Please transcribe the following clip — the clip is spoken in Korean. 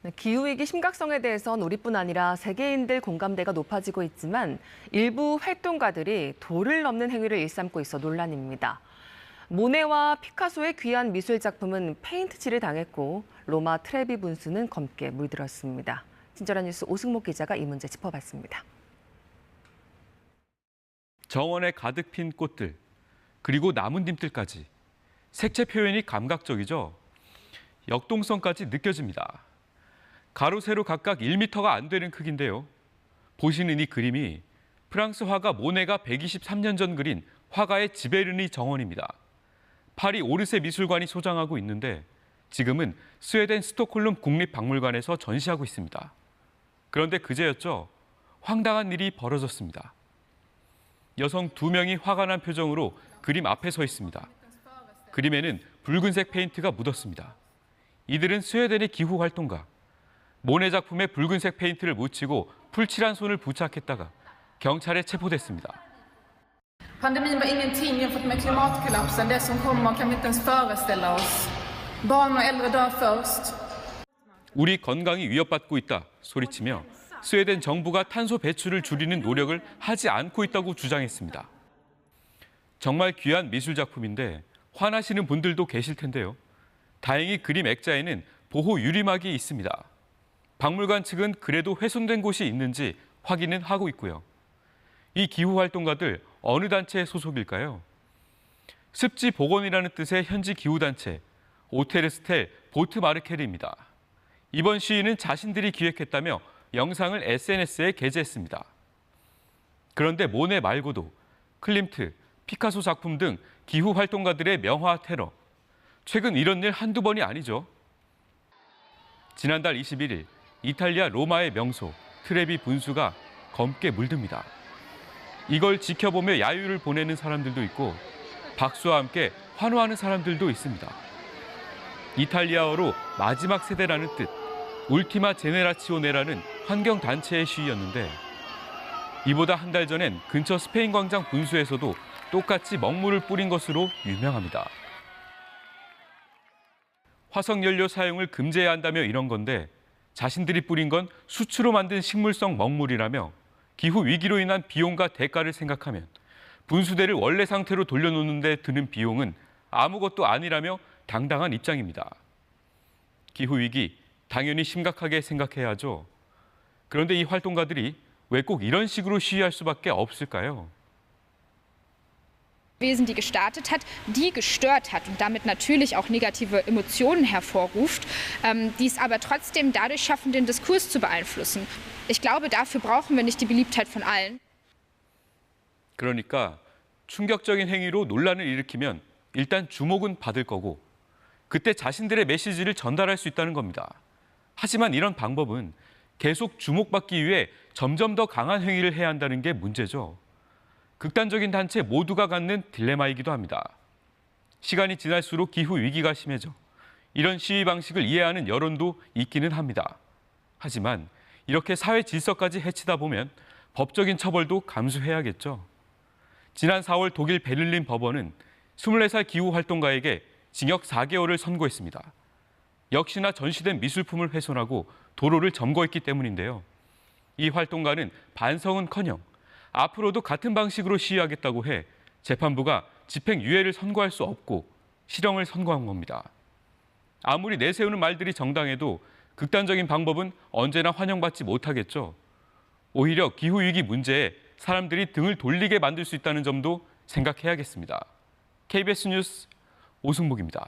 네, 기후위기 심각성에 대해선 우리뿐 아니라 세계인들 공감대가 높아지고 있지만 일부 활동가들이 도를 넘는 행위를 일삼고 있어 논란입니다. 모네와 피카소의 귀한 미술 작품은 페인트칠을 당했고 로마 트레비 분수는 검게 물들었습니다. 친절한 뉴스 오승목 기자가 이 문제 짚어봤습니다. 정원에 가득 핀 꽃들, 그리고 나뭇잎들까지 색채 표현이 감각적이죠. 역동성까지 느껴집니다. 가로, 세로 각각 1m가 안 되는 크기인데요. 보시는 이 그림이 프랑스 화가 모네가 123년 전 그린 화가의 지베르니 정원입니다. 파리 오르세 미술관이 소장하고 있는데 지금은 스웨덴 스톡홀름 국립박물관에서 전시하고 있습니다. 그런데 그제였죠. 황당한 일이 벌어졌습니다. 여성 2명이 화가 난 표정으로 그림 앞에 서 있습니다. 그림에는 붉은색 페인트가 묻었습니다. 이들은 스웨덴의 기후 활동가. 모네 작품에 붉은색 페인트를 묻히고 풀칠한 손을 부착했다가 경찰에 체포됐습니다. Pandemin var ingenting jämfört med klimatkollapsen. Det som kommer kan vi inte ens föreställa oss. Barn och äldre dör först. 우리 건강이 위협받고 있다 소리치며 스웨덴 정부가 탄소 배출을 줄이는 노력을 하지 않고 있다고 주장했습니다. 정말 귀한 미술 작품인데 화나시는 분들도 계실 텐데요. 다행히 그림 액자에는 보호 유리막이 있습니다. 박물관 측은 그래도 훼손된 곳이 있는지 확인은 하고 있고요. 이 기후 활동가들 어느 단체의 소속일까요? 습지 복원이라는 뜻의 현지 기후단체 오테르스텔 보트마르케르입니다. 이번 시위는 자신들이 기획했다며 영상을 SNS에 게재했습니다. 그런데 모네 말고도 클림트, 피카소 작품 등 기후 활동가들의 명화 테러. 최근 이런 일 한두 번이 아니죠. 지난달 21일 이탈리아 로마의 명소 트레비 분수가 검게 물듭니다. 이걸 지켜보며 야유를 보내는 사람들도 있고 박수와 함께 환호하는 사람들도 있습니다. 이탈리아어로 마지막 세대라는 뜻, 울티마 제네라치오네라는 환경단체의 시위였는데 이보다 한 달 전엔 근처 스페인 광장 분수에서도 똑같이 먹물을 뿌린 것으로 유명합니다. 화석연료 사용을 금지해야 한다며 이런 건데 자신들이 뿌린 건 수치로 만든 식물성 먹물이라며 기후 위기로 인한 비용과 대가를 생각하면 분수대를 원래 상태로 돌려놓는 데 드는 비용은 아무것도 아니라며 당당한 입장입니다. 기후 위기 당연히 심각하게 생각해야 하죠. 그런데 이 활동가들이 왜 꼭 이런 식으로 시위할 수밖에 없을까요? Wesen, die gestartet hat, die gestört hat und damit natürlich auch negative Emotionen hervorruft, die es aber trotzdem dadurch schaffen, den Diskurs zu beeinflussen. Ich glaube, dafür brauchen wir nicht die Beliebtheit von allen. 그러니까 충격적인 행위로 논란을 일으키면 일단 주목은 받을 거고 그때 자신들의 메시지를 전달할 수 있다는 겁니다. 하지만 이런 방법은 계속 주목받기 위해 점점 더 강한 행위를 해야 한다는 게 문제죠. 극단적인 단체 모두가 갖는 딜레마이기도 합니다. 시간이 지날수록 기후 위기가 심해져 이런 시위 방식을 이해하는 여론도 있기는 합니다. 하지만 이렇게 사회 질서까지 해치다 보면 법적인 처벌도 감수해야겠죠. 지난 4월 독일 베를린 법원은 24살 기후 활동가에게 징역 4개월을 선고했습니다. 역시나 전시된 미술품을 훼손하고 도로를 점거했기 때문인데요. 이 활동가는 반성은커녕 앞으로도 같은 방식으로 시위하겠다고 해 재판부가 집행유예를 선고할 수 없고 실형을 선고한 겁니다. 아무리 내세우는 말들이 정당해도 극단적인 방법은 언제나 환영받지 못하겠죠. 오히려 기후위기 문제에 사람들이 등을 돌리게 만들 수 있다는 점도 생각해야겠습니다. KBS 뉴스 오승목입니다.